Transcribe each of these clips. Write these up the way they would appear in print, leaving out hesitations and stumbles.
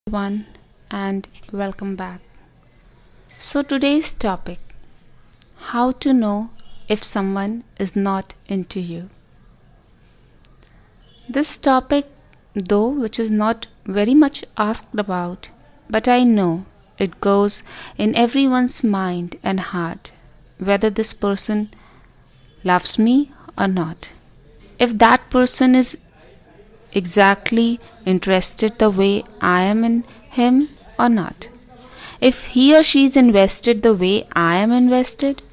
Everyone, and welcome back. So, today's topic: how to know if someone is not into you. This topic, though, which is not very much asked about, but I know it goes in everyone's mind and heart whether this person loves me or not. If that person is exactly interested the way I am in him or not. If he or she is invested the way I am invested.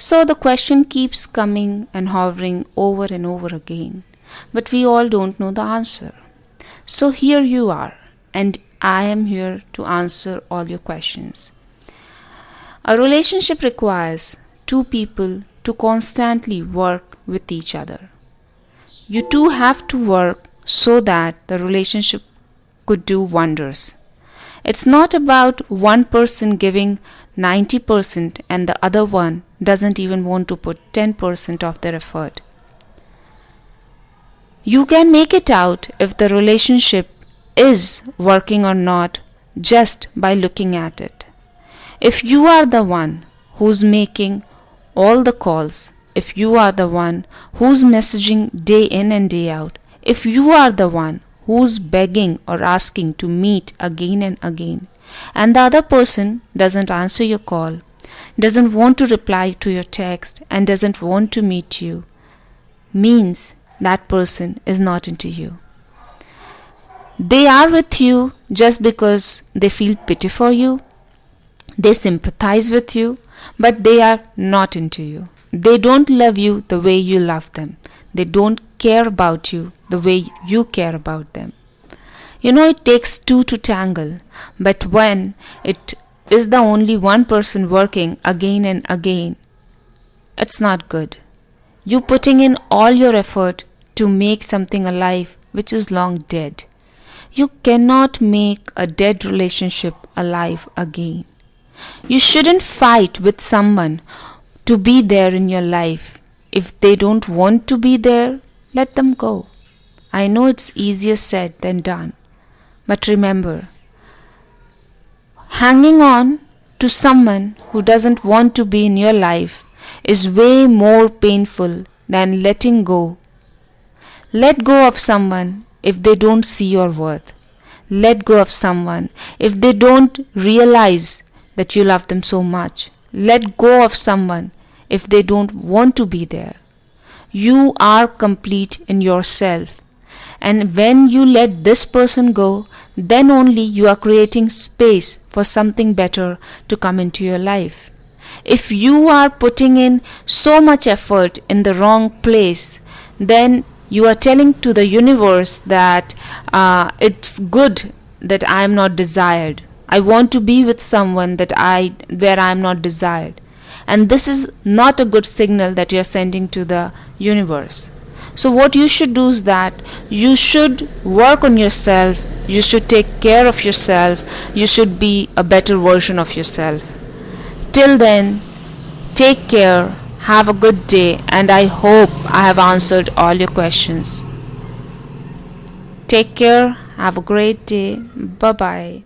So the question keeps coming and hovering over and over again. But we all don't know the answer. So here you are, and I am here to answer all your questions. A relationship requires two people to constantly work with each other. You two have to work so that the relationship could do wonders. It's not about one person giving 90% and the other one doesn't even want to put 10% of their effort. You can make it out if the relationship is working or not just by looking at it. If you are the one who's making all the calls, if you are the one who's messaging day in and day out, if you are the one who's begging or asking to meet again and again, and the other person doesn't answer your call, doesn't want to reply to your text, and doesn't want to meet you, means that person is not into you. They are with you just because they feel pity for you, they sympathize with you, but they are not into you. They don't love you the way you love them. They don't care about you the way you care about them. It takes two to tangle, but when it is the only one person working again and again, it's not good. You putting in all your effort to make something alive which is long dead. You cannot make a dead relationship alive again. You shouldn't fight with someone to be there in your life. If they don't want to be there, let them go. I know it's easier said than done. But remember, hanging on to someone who doesn't want to be in your life is way more painful than letting go. Let go of someone if they don't see your worth. Let go of someone if they don't realize that you love them so much. Let go of someone if they don't want to be there. You are complete in yourself. And when you let this person go, then only you are creating space for something better to come into your life. If you are putting in so much effort in the wrong place, then you are telling to the universe that it's good that I am not desired. I want to be with someone where I am not desired. And this is not a good signal that you are sending to the universe. So what you should do is that you should work on yourself, you should take care of yourself, you should be a better version of yourself. Till then, take care, have a good day, and I hope I have answered all your questions. Take care, have a great day, bye-bye.